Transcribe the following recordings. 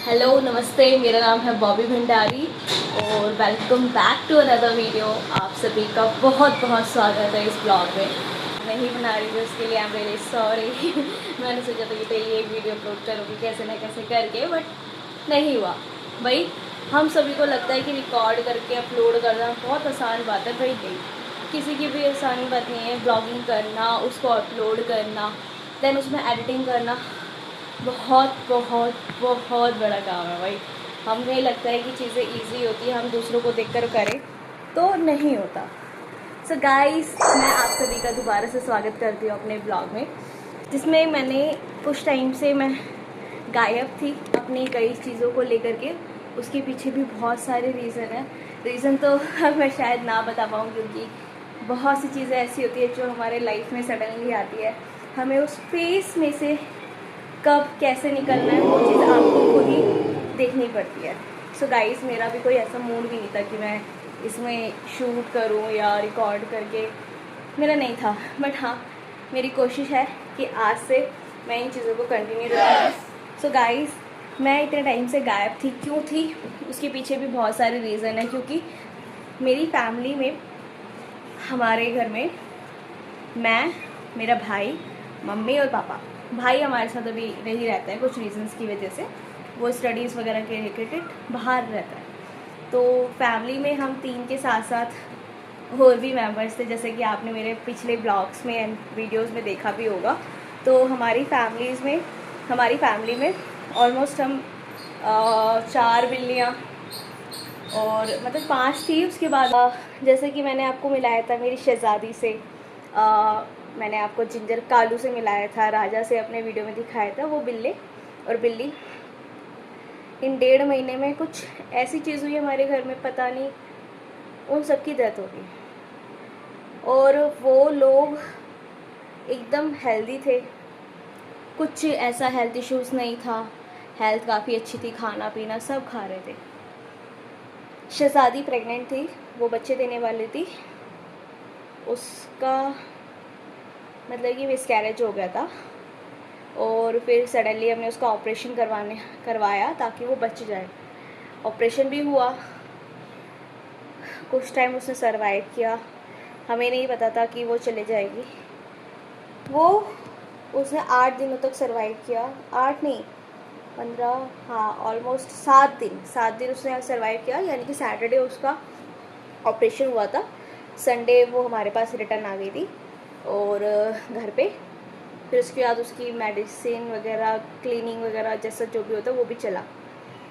Hello नमस्ते, मेरा नाम है बॉबी भंडारी और welcome back to another video. आप सभी का बहुत बहुत स्वागत है इस ब्लॉग में। नहीं बना रही हूँ उसके लिए आई एम रियली सॉरी। मैंने सोचा था कि डेली एक वीडियो अपलोड करूँगी कैसे ना कैसे करके, बट नहीं हुआ। भाई हम सभी को लगता है कि रिकॉर्ड करके अपलोड करना बहुत आसान बात है, भाई नहीं, किसी की भी आसान बात नहीं है। ब्लॉगिंग करना, उसको अपलोड करना, देन उसमें एडिटिंग करना बहुत बहुत बहुत बड़ा काम है भाई। हमें लगता है कि चीज़ें इजी होती है, हम दूसरों को देखकर करें तो नहीं होता। सो गाइस, मैं आप सभी का दोबारा से स्वागत करती हूँ अपने ब्लॉग में, जिसमें मैंने कुछ टाइम से मैं गायब थी अपनी कई चीज़ों को लेकर के। उसके पीछे भी बहुत सारे रीज़न है। रीज़न तो मैं शायद ना बता पाऊँ, क्योंकि बहुत सी चीज़ें ऐसी होती है जो हमारे लाइफ में सडनली आती है। हमें उस फेस में से कब कैसे निकलना है वो चीज़ आपको खुद ही देखनी पड़ती है। सो गाइस, मेरा भी कोई ऐसा मूड भी नहीं था कि मैं इसमें शूट करूं या रिकॉर्ड करके, मेरा नहीं था। बट हाँ, मेरी कोशिश है कि आज से मैं इन चीज़ों को कंटिन्यू रखूँ। सो गाइस, मैं इतने टाइम से गायब थी, क्यों थी उसके पीछे भी बहुत सारे रीज़न है। क्योंकि मेरी फैमिली में, हमारे घर में मैं, मेरा भाई, मम्मी और पापा। भाई हमारे साथ अभी नहीं रहता है कुछ रीजंस की वजह से, वो स्टडीज़ वगैरह के रिलेटेड बाहर रहता है। तो फैमिली में हम तीन के साथ साथ और भी मेंबर्स थे, जैसे कि आपने मेरे पिछले ब्लॉग्स में एंड वीडियोस में देखा भी होगा। तो हमारी फैमिली में ऑलमोस्ट हम 4 बिल्लियाँ और मतलब 5 थी। उसके बाद जैसे कि मैंने आपको मिलाया था मेरी शहज़ादी से, मैंने आपको जिंजर कालू से मिलाया था, राजा से अपने वीडियो में दिखाया था, वो बिल्ली। इन 1.5 महीने में कुछ ऐसी चीज़ हुई हमारे घर में, पता नहीं, उन सब की डेथ हो गई। और वो लोग एकदम हेल्दी थे, कुछ ऐसा हेल्थ इश्यूज़ नहीं था, हेल्थ काफ़ी अच्छी थी, खाना पीना सब खा रहे थे। शहज़ादी प्रेग्नेंट थी, वो बच्चे देने वाली थी, उसका मतलब कि मिसकैरेज हो गया था। और फिर सडनली हमने उसका ऑपरेशन करवाया ताकि वो बच जाए। ऑपरेशन भी हुआ, कुछ टाइम उसने सरवाइव किया। हमें नहीं पता था कि वो चले जाएगी। वो उसने 8 दिनों तक सरवाइव किया, 8 नहीं 15, हाँ ऑलमोस्ट 7 दिन उसने सरवाइव किया। यानी कि सैटरडे उसका ऑपरेशन हुआ था, संडे वो हमारे पास रिटर्न आ गई थी और घर पे। फिर उसके बाद उसकी मेडिसिन वगैरह, क्लीनिंग वगैरह जैसा जो भी होता है वो भी चला।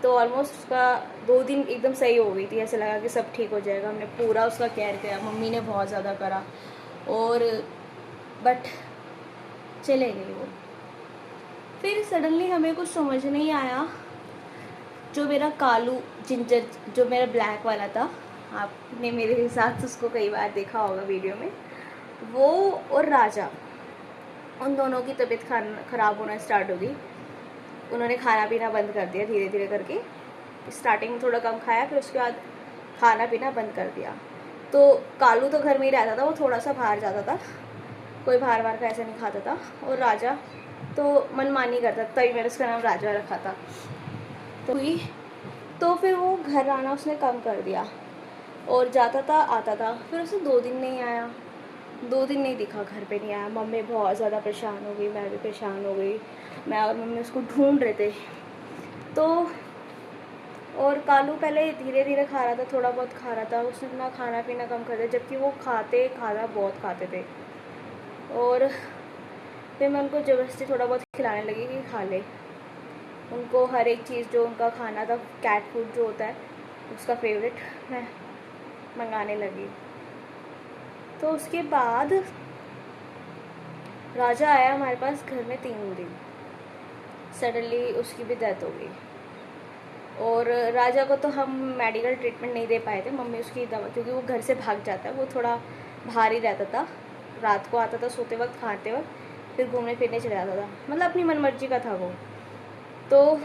तो ऑलमोस्ट उसका 2 दिन एकदम सही हो गई थी, ऐसे लगा कि सब ठीक हो जाएगा। हमने पूरा उसका केयर किया, मम्मी ने बहुत ज़्यादा करा, और बट चले गई वो। फिर सडनली हमें कुछ समझ नहीं आया। जो मेरा कालू जिंजर, जो मेरा ब्लैक वाला था, आपने मेरे साथ उसको कई बार देखा होगा वीडियो में, वो और राजा, उन दोनों की तबीयत ख़राब होना स्टार्ट हो गई। उन्होंने खाना पीना बंद कर दिया धीरे धीरे करके। स्टार्टिंग में थोड़ा कम खाया, फिर उसके बाद खाना पीना बंद कर दिया। तो कालू तो घर में ही रहता था, वो थोड़ा सा बाहर जाता था, कोई बाहर बाहर का ऐसा नहीं खाता था। और राजा तो मनमानी करता, तभी मैंने उसका नाम राजा रखा था। तो फिर वो घर आना उसने कम कर दिया और जाता था आता था। फिर उसने 2 दिन नहीं आया, 2 दिन नहीं दिखा, घर पे नहीं आया। मम्मी बहुत ज़्यादा परेशान हो गई, मैं भी परेशान हो गई। मैं और मम्मी उसको ढूंढ रहे थे। तो और कालू पहले धीरे धीरे खा रहा था, थोड़ा बहुत खा रहा था, उसने अपना खाना पीना कम कर दिया, जबकि वो खाना बहुत खाते थे। और फिर मैं उनको ज़बरदस्ती थोड़ा बहुत खिलाने लगी कि खा ले। उनको हर एक चीज़ जो उनका खाना था, कैट फूड जो होता है उसका फेवरेट, मैं मंगाने लगी। तो उसके बाद राजा आया हमारे पास घर में 3 दिन, सडनली उसकी भी डेथ हो गई। और राजा को तो हम मेडिकल ट्रीटमेंट नहीं दे पाए थे, मम्मी उसकी दवा, क्योंकि वो घर से भाग जाता है, वो थोड़ा बाहर ही रहता था, रात को आता था सोते वक्त, खाते वक्त, फिर घूमने फिरने चले जाता था, मतलब अपनी मनमर्जी का था वो। तो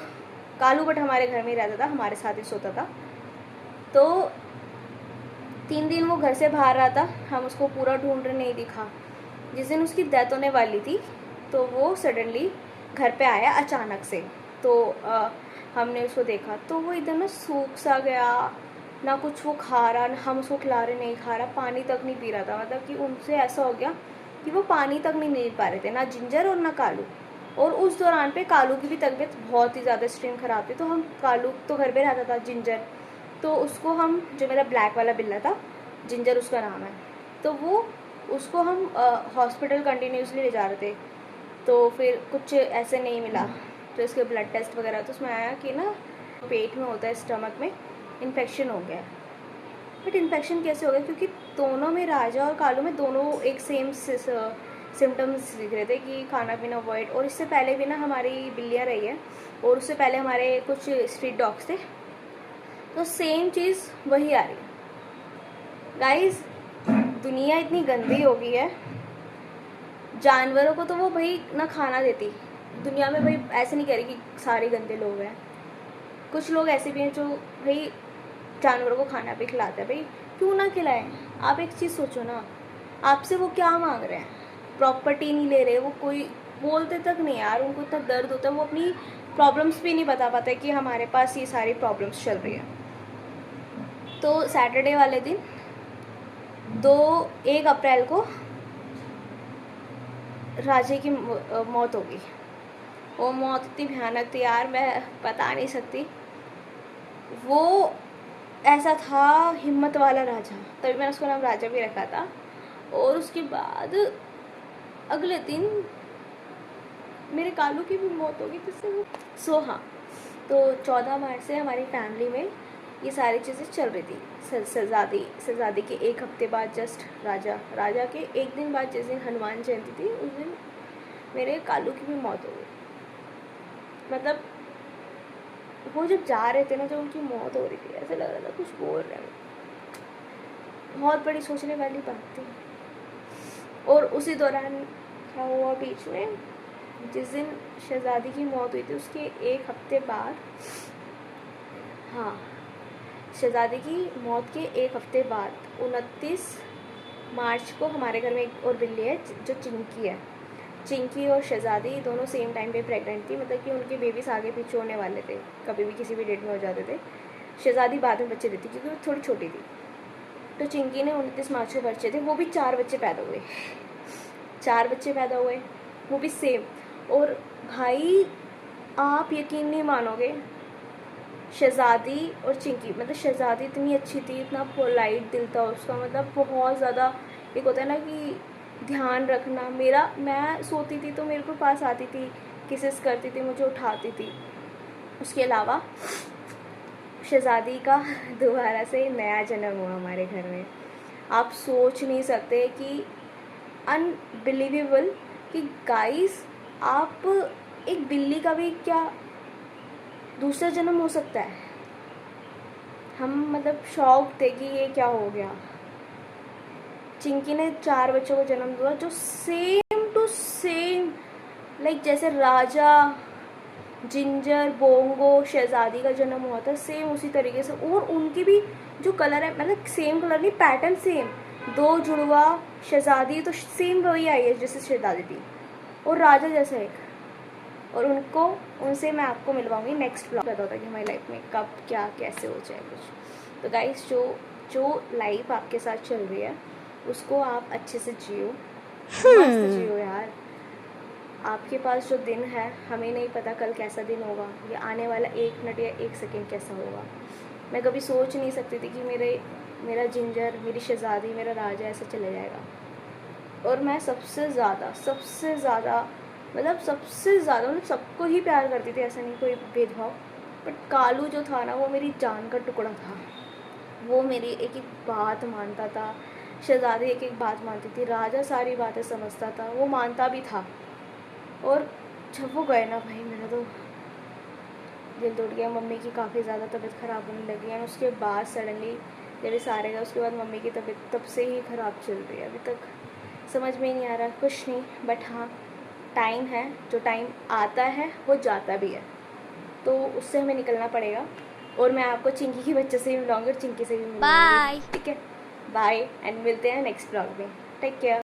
कालू बट हमारे घर में ही रहता था, हमारे साथ ही सोता था। तो 3 दिन वो घर से बाहर रहा था, हम उसको पूरा ढूंढ रहे, नहीं दिखा। जिस दिन उसकी डेथ होने वाली थी तो वो सडनली घर पे आया अचानक से। तो हमने उसको देखा तो वो एकदम ना सूख सा गया, ना कुछ वो खा रहा, ना हम उसको खिला रहे, नहीं खा रहा, पानी तक नहीं पी रहा था। मतलब कि उनसे ऐसा हो गया कि वो पानी तक नहीं पा रहे थे, ना जिंजर और ना कालू। और उस दौरान पे कालू की भी तबीयत बहुत ही ज़्यादा एक्सट्रीम ख़राब थी। तो हम, कालू तो घर पे रहता था, जिंजर तो उसको हम, जो मेरा ब्लैक वाला बिल्ला था, जिंजर उसका नाम है, तो वो उसको हम हॉस्पिटल कंटिन्यूसली ले जा रहे थे। तो फिर कुछ ऐसे नहीं मिला, तो इसके ब्लड टेस्ट वगैरह, तो उसमें आया कि ना पेट में होता है, स्टमक में इन्फेक्शन हो गया। बट इन्फेक्शन कैसे हो गया? क्योंकि दोनों में, राजा और कालू में, दोनों एक सेम सिम्टम्स दिख रहे थे कि खाना पीना अवॉइड। और इससे पहले भी ना हमारी बिल्लियाँ रही है, और उससे पहले हमारे कुछ स्ट्रीट डॉग्स थे, तो सेम चीज़ वही आ रही है। गाइस, दुनिया इतनी गंदी हो गई है, जानवरों को तो वो भाई ना खाना देती दुनिया में। भाई ऐसे नहीं कह रही कि सारे गंदे लोग हैं, कुछ लोग ऐसे भी हैं जो भाई जानवरों को खाना भी खिलाते हैं। भाई क्यों ना खिलाएं? आप एक चीज़ सोचो ना, आपसे वो क्या मांग रहे हैं? प्रॉपर्टी नहीं ले रहे, वो कोई बोलते तक नहीं यार, उनको इतना दर्द होता है, वो अपनी प्रॉब्लम्स भी नहीं बता पाते कि हमारे पास ये सारी प्रॉब्लम्स चल रही है। तो सैटरडे वाले दिन 1 अप्रैल को राजे की मौत हो गई। वो मौत इतनी भयानक थी यार, मैं बता नहीं सकती। वो ऐसा था, हिम्मत वाला राजा, तभी मैंने उसका नाम राजा भी रखा था। और उसके बाद अगले दिन मेरे कालू की भी मौत हो गई जिससे वो हाँ, तो 14 मार्च से हमारी फैमिली में ये सारी चीज़ें चल रही थी। शहजादी के 1 हफ्ते बाद, जस्ट राजा के 1 दिन बाद, जिस दिन हनुमान जयंती थी, उस दिन मेरे कालू की भी मौत हो गई। मतलब वो जब जा रहे थे ना, जब उनकी मौत हो रही थी, ऐसे लग रहा था कुछ बोल रहे हैं। बहुत बड़ी सोचने वाली बात थी। और उसी दौरान क्या हुआ बीच में, जिस दिन शहजादी की मौत हुई थी उसके 1 हफ्ते बाद, हाँ, शहजादी की मौत के 1 हफ्ते बाद 29 मार्च को हमारे घर में एक और बिल्ली है जो चिंकी है। चिंकी और शहजादी दोनों सेम टाइम पे प्रेग्नेंट थी, मतलब कि उनके बेबीज आगे पीछे होने वाले थे, कभी भी किसी भी डेट में हो जाते थे। शहजादी बाद में बच्चे देती क्योंकि वो थोड़ी छोटी थी। तो चिंकी ने 29 मार्च को बच्चे थे, वो भी 4 बच्चे पैदा हुए। 4 बच्चे पैदा हुए, वो भी सेम। और भाई आप यकीन नहीं मानोगे, शहजादी और चिंकी, मतलब शहजादी इतनी अच्छी थी, इतना पोलाइट दिल था उसका, मतलब बहुत ज़्यादा, एक होता है ना कि ध्यान रखना। मैं सोती थी तो मेरे को पास आती थी, किसेस करती थी, मुझे उठाती थी। उसके अलावा शहजादी का दोबारा से नया जन्म हुआ हमारे घर में। आप सोच नहीं सकते कि अनबिलीवेबल कि गाइस, आप एक बिल्ली का भी क्या दूसरा जन्म हो सकता है। हम मतलब शॉक थे कि ये क्या हो गया। चिंकी ने 4 बच्चों को जन्म दिया जो सेम टू सेम, लाइक जैसे राजा, जिंजर, बोंगो, शहजादी का जन्म हुआ था, सेम उसी तरीके से। और उनकी भी जो कलर है, मतलब सेम कलर नहीं, पैटर्न सेम। 2 जुड़वा शहजादी तो सेम वही आई है जैसे शहजादी थी, और राजा जैसा एक। और उनसे मैं आपको मिलवाऊंगी नेक्स्ट ब्लॉग। पता होता कि हमारी लाइफ में कब क्या कैसे हो जाए कुछ। तो गाइस, जो लाइफ आपके साथ चल रही है उसको आप अच्छे से जियो, मस्त जियो यार। आपके पास जो दिन है, हमें नहीं पता कल कैसा दिन होगा, ये आने वाला 1 मिनट या 1 सेकेंड कैसा होगा। मैं कभी सोच नहीं सकती थी कि मेरा जिंजर, मेरी शहजादी, मेरा राजा ऐसा चले जाएगा। और मैं सबसे ज़्यादा मतलब सबको ही प्यार करती थी, ऐसा नहीं कोई भेदभाव। बट कालू जो था ना, वो मेरी जान का टुकड़ा था। वो मेरी एक एक बात मानता था, शहजादी एक एक बात मानती थी, राजा सारी बातें समझता था, वो मानता भी था। और जब वो गए ना भाई, मेरा तो दिल टूट गया। मम्मी की काफ़ी ज़्यादा तबीयत ख़राब होने लगी है। उसके बाद सडनली जब ये सारे गए, उसके बाद मम्मी की तबीयत तब से ही ख़राब चल रही है। अभी तक समझ में नहीं आ रहा कुछ नहीं। बट हाँ, टाइम है, जो टाइम आता है वो जाता भी है, तो उससे हमें निकलना पड़ेगा। और मैं आपको चिंकी के बच्चे से भी मिलाऊंगी और चिंकी से भी मिलाऊंगी। ठीक है, बाय, एंड मिलते हैं नेक्स्ट ब्लॉग में। Take care.